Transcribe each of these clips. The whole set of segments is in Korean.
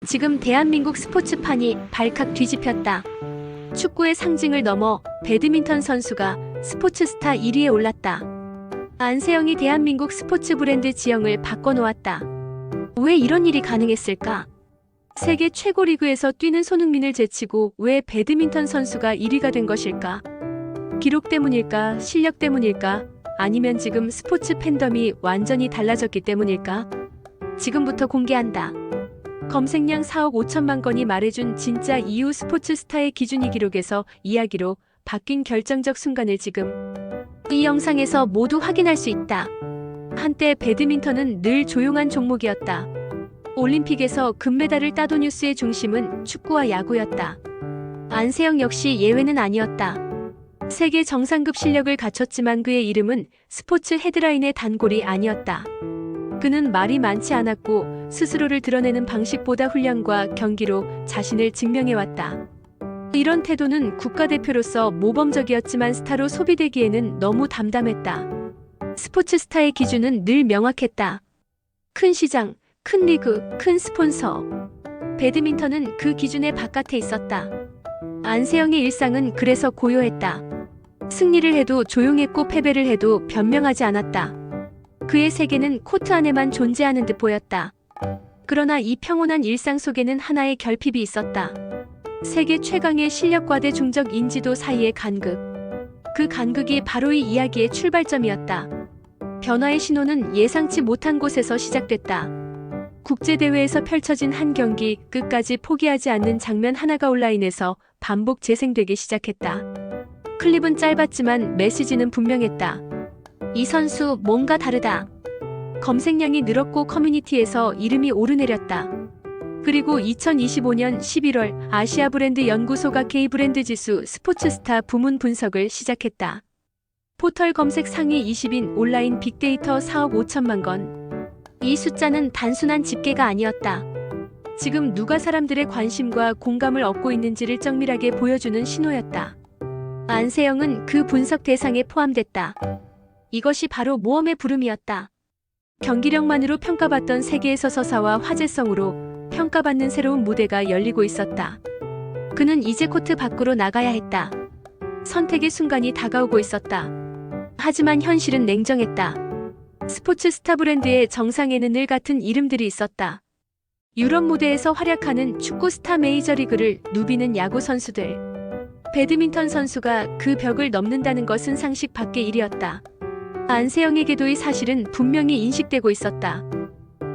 지금 대한민국 스포츠판이 발칵 뒤집혔다. 축구의 상징을 넘어 배드민턴 선수가 스포츠 스타 1위에 올랐다. 안세영이 대한민국 스포츠 브랜드 지형을 바꿔놓았다. 왜 이런 일이 가능했을까? 세계 최고 리그에서 뛰는 손흥민을 제치고 왜 배드민턴 선수가 1위가 된 것일까? 기록 때문일까? 실력 때문일까? 아니면 지금 스포츠 팬덤이 완전히 달라졌기 때문일까? 지금부터 공개한다. 검색량 4억 5천만 건이 말해준 진짜 이후 스포츠 스타의 기준이 기록에서 이야기로 바뀐 결정적 순간을 지금 이 영상에서 모두 확인할 수 있다. 한때 배드민턴은 늘 조용한 종목이었다. 올림픽에서 금메달을 따도 뉴스의 중심은 축구와 야구였다. 안세영 역시 예외는 아니었다. 세계 정상급 실력을 갖췄지만 그의 이름은 스포츠 헤드라인의 단골이 아니었다. 그는 말이 많지 않았고 스스로를 드러내는 방식보다 훈련과 경기로 자신을 증명해왔다. 이런 태도는 국가대표로서 모범적이었지만 스타로 소비되기에는 너무 담담했다. 스포츠 스타의 기준은 늘 명확했다. 큰 시장, 큰 리그, 큰 스폰서. 배드민턴은 그 기준의 바깥에 있었다. 안세영의 일상은 그래서 고요했다. 승리를 해도 조용했고 패배를 해도 변명하지 않았다. 그의 세계는 코트 안에만 존재하는 듯 보였다. 그러나 이 평온한 일상 속에는 하나의 결핍이 있었다. 세계 최강의 실력과 대중적 인지도 사이의 간극. 그 간극이 바로 이 이야기의 출발점이었다. 변화의 신호는 예상치 못한 곳에서 시작됐다. 국제대회에서 펼쳐진 한 경기, 끝까지 포기하지 않는 장면 하나가 온라인에서 반복 재생되기 시작했다. 클립은 짧았지만 메시지는 분명했다. 이 선수 뭔가 다르다. 검색량이 늘었고 커뮤니티에서 이름이 오르내렸다. 그리고 2025년 11월 아시아 브랜드 연구소가 K브랜드 지수 스포츠스타 부문 분석을 시작했다. 포털 검색 상위 20인 온라인 빅데이터 4억 5천만 건. 이 숫자는 단순한 집계가 아니었다. 지금 누가 사람들의 관심과 공감을 얻고 있는지를 정밀하게 보여주는 신호였다. 안세영은 그 분석 대상에 포함됐다. 이것이 바로 모험의 부름이었다. 경기력만으로 평가받던 세계에서 서사와 화제성으로 평가받는 새로운 무대가 열리고 있었다. 그는 이제 코트 밖으로 나가야 했다. 선택의 순간이 다가오고 있었다. 하지만 현실은 냉정했다. 스포츠 스타 브랜드의 정상에는 늘 같은 이름들이 있었다. 유럽 무대에서 활약하는 축구 스타 메이저리그를 누비는 야구 선수들. 배드민턴 선수가 그 벽을 넘는다는 것은 상식 밖의 일이었다. 안세영에게도 이 사실은 분명히 인식되고 있었다.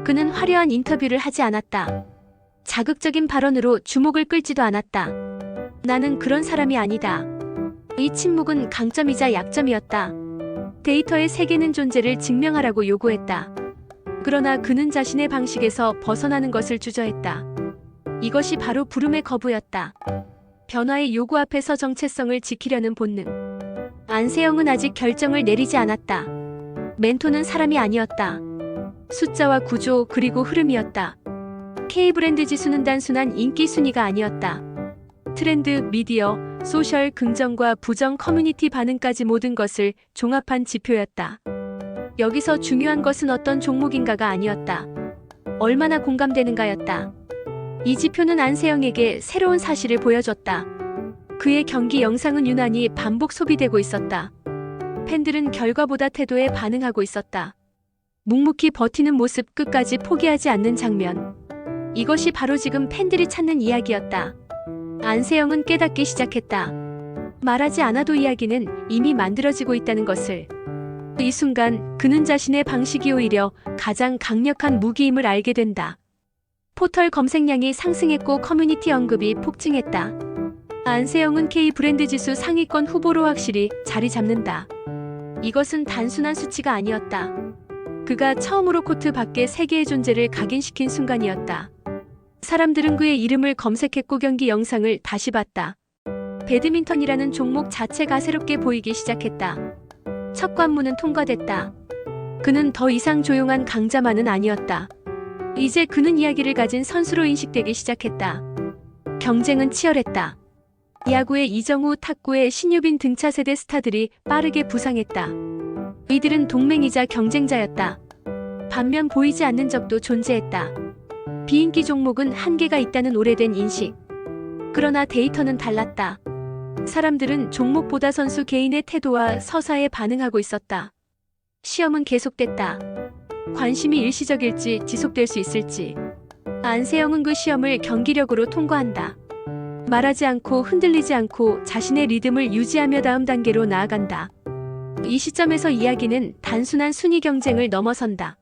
그는 화려한 인터뷰를 하지 않았다. 자극적인 발언으로 주목을 끌지도 않았다. 나는 그런 사람이 아니다. 이 침묵은 강점이자 약점이었다. 데이터의 세계는 존재를 증명하라고 요구했다. 그러나 그는 자신의 방식에서 벗어나는 것을 주저했다. 이것이 바로 부름의 거부였다. 변화의 요구 앞에서 정체성을 지키려는 본능. 안세영은 아직 결정을 내리지 않았다. 멘토는 사람이 아니었다. 숫자와 구조 그리고 흐름이었다. K브랜드 지수는 단순한 인기 순위가 아니었다. 트렌드, 미디어, 소셜, 긍정과 부정 커뮤니티 반응까지 모든 것을 종합한 지표였다. 여기서 중요한 것은 어떤 종목인가가 아니었다. 얼마나 공감되는가였다. 이 지표는 안세영에게 새로운 사실을 보여줬다. 그의 경기 영상은 유난히 반복 소비되고 있었다. 팬들은 결과보다 태도에 반응하고 있었다. 묵묵히 버티는 모습, 끝까지 포기하지 않는 장면. 이것이 바로 지금 팬들이 찾는 이야기였다. 안세영은 깨닫기 시작했다. 말하지 않아도 이야기는 이미 만들어지고 있다는 것을. 이 순간 그는 자신의 방식이 오히려 가장 강력한 무기임을 알게 된다. 포털 검색량이 상승했고 커뮤니티 언급이 폭증했다. 안세영은 K브랜드 지수 상위권 후보로 확실히 자리 잡는다. 이것은 단순한 수치가 아니었다. 그가 처음으로 코트 밖의 세계의 존재를 각인시킨 순간이었다. 사람들은 그의 이름을 검색했고 경기 영상을 다시 봤다. 배드민턴이라는 종목 자체가 새롭게 보이기 시작했다. 첫 관문은 통과됐다. 그는 더 이상 조용한 강자만은 아니었다. 이제 그는 이야기를 가진 선수로 인식되기 시작했다. 경쟁은 치열했다. 야구의 이정우, 탁구의 신유빈 등 차세대 스타들이 빠르게 부상했다. 이들은 동맹이자 경쟁자였다. 반면 보이지 않는 적도 존재했다. 비인기 종목은 한계가 있다는 오래된 인식. 그러나 데이터는 달랐다. 사람들은 종목보다 선수 개인의 태도와 서사에 반응하고 있었다. 시험은 계속됐다. 관심이 일시적일지 지속될 수 있을지. 안세영은 그 시험을 경기력으로 통과한다. 말하지 않고 흔들리지 않고 자신의 리듬을 유지하며 다음 단계로 나아간다. 이 시점에서 이야기는 단순한 순위 경쟁을 넘어선다.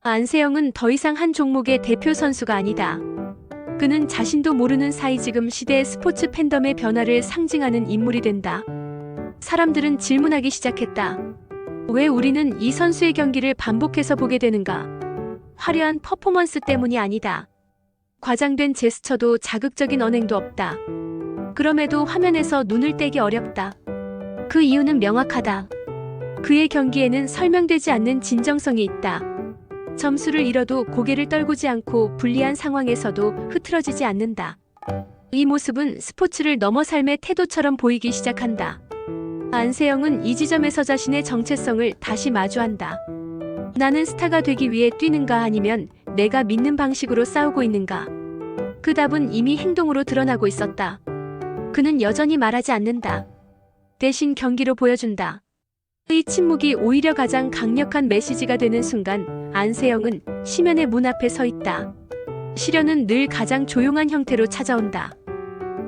안세영은 더 이상 한 종목의 대표 선수가 아니다. 그는 자신도 모르는 사이 지금 시대의 스포츠 팬덤의 변화를 상징하는 인물이 된다. 사람들은 질문하기 시작했다. 왜 우리는 이 선수의 경기를 반복해서 보게 되는가? 화려한 퍼포먼스 때문이 아니다. 과장된 제스처도 자극적인 언행도 없다. 그럼에도 화면에서 눈을 떼기 어렵다. 그 이유는 명확하다. 그의 경기에는 설명되지 않는 진정성이 있다. 점수를 잃어도 고개를 떨구지 않고 불리한 상황에서도 흐트러지지 않는다. 이 모습은 스포츠를 넘어 삶의 태도처럼 보이기 시작한다. 안세영은 이 지점에서 자신의 정체성을 다시 마주한다. 나는 스타가 되기 위해 뛰는가 아니면 내가 믿는 방식으로 싸우고 있는가? 그 답은 이미 행동으로 드러나고 있었다. 그는 여전히 말하지 않는다. 대신 경기로 보여준다. 이 침묵이 오히려 가장 강력한 메시지가 되는 순간 안세영은 심연의 문 앞에 서 있다. 시련은 늘 가장 조용한 형태로 찾아온다.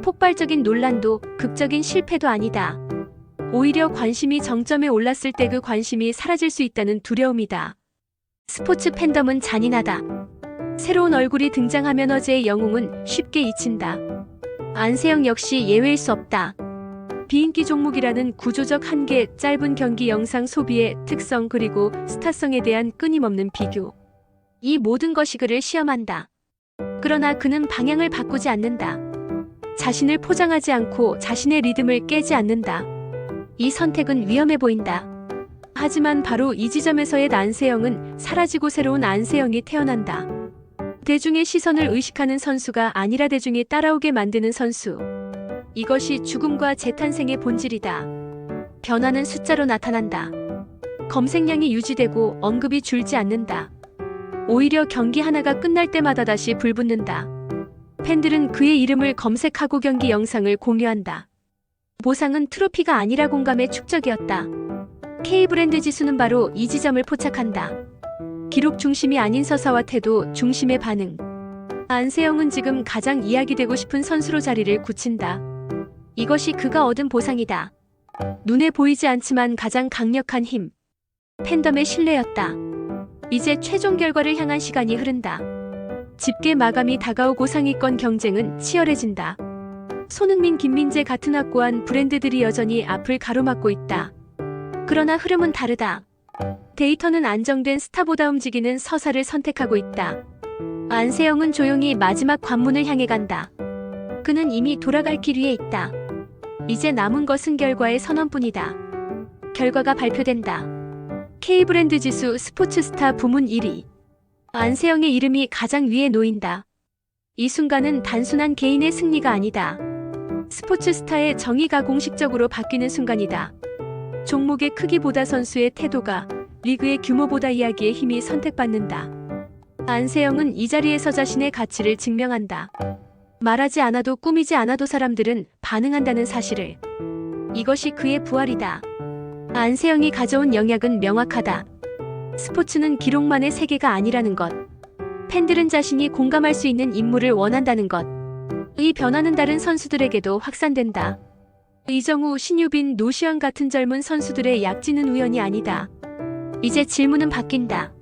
폭발적인 논란도 극적인 실패도 아니다. 오히려 관심이 정점에 올랐을 때 그 관심이 사라질 수 있다는 두려움이다. 스포츠 팬덤은 잔인하다. 새로운 얼굴이 등장하면 어제의 영웅은 쉽게 잊힌다. 안세영 역시 예외일 수 없다. 비인기 종목이라는 구조적 한계, 짧은 경기 영상 소비의 특성 그리고 스타성에 대한 끊임없는 비교. 이 모든 것이 그를 시험한다. 그러나 그는 방향을 바꾸지 않는다. 자신을 포장하지 않고 자신의 리듬을 깨지 않는다. 이 선택은 위험해 보인다. 하지만 바로 이 지점에서의 안세영은 사라지고 새로운 안세영이 태어난다. 대중의 시선을 의식하는 선수가 아니라 대중이 따라오게 만드는 선수. 이것이 죽음과 재탄생의 본질이다. 변화는 숫자로 나타난다. 검색량이 유지되고 언급이 줄지 않는다. 오히려 경기 하나가 끝날 때마다 다시 불붙는다. 팬들은 그의 이름을 검색하고 경기 영상을 공유한다. 보상은 트로피가 아니라 공감의 축적이었다. K브랜드 지수는 바로 이 지점을 포착한다. 기록 중심이 아닌 서사와 태도 중심의 반응. 안세영은 지금 가장 이야기되고 싶은 선수로 자리를 굳힌다. 이것이 그가 얻은 보상이다. 눈에 보이지 않지만 가장 강력한 힘. 팬덤의 신뢰였다. 이제 최종 결과를 향한 시간이 흐른다. 집계 마감이 다가오고 상위권 경쟁은 치열해진다. 손흥민, 김민재 같은 확고한 브랜드들이 여전히 앞을 가로막고 있다. 그러나 흐름은 다르다. 데이터는 안정된 스타보다 움직이는 서사를 선택하고 있다. 안세영은 조용히 마지막 관문을 향해 간다. 그는 이미 돌아갈 길 위에 있다. 이제 남은 것은 결과의 선언뿐이다. 결과가 발표된다. K브랜드 지수 스포츠스타 부문 1위. 안세영의 이름이 가장 위에 놓인다. 이 순간은 단순한 개인의 승리가 아니다. 스포츠스타의 정의가 공식적으로 바뀌는 순간이다. 종목의 크기보다 선수의 태도가, 리그의 규모보다 이야기의 힘이 선택받는다. 안세영은 이 자리에서 자신의 가치를 증명한다. 말하지 않아도 꾸미지 않아도 사람들은 반응한다는 사실을. 이것이 그의 부활이다. 안세영이 가져온 영향은 명확하다. 스포츠는 기록만의 세계가 아니라는 것. 팬들은 자신이 공감할 수 있는 인물을 원한다는 것. 이 변화는 다른 선수들에게도 확산된다. 이정우, 신유빈, 노시환 같은 젊은 선수들의 약진은 우연이 아니다. 이제 질문은 바뀐다.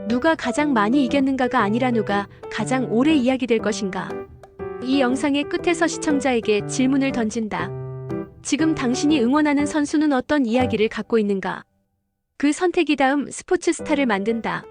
누가 가장 많이 이겼는가가 아니라 누가 가장 오래 이야기될 것인가. 이 영상의 끝에서 시청자에게 질문을 던진다. 지금 당신이 응원하는 선수는 어떤 이야기를 갖고 있는가? 그 선택이 다음 스포츠 스타를 만든다.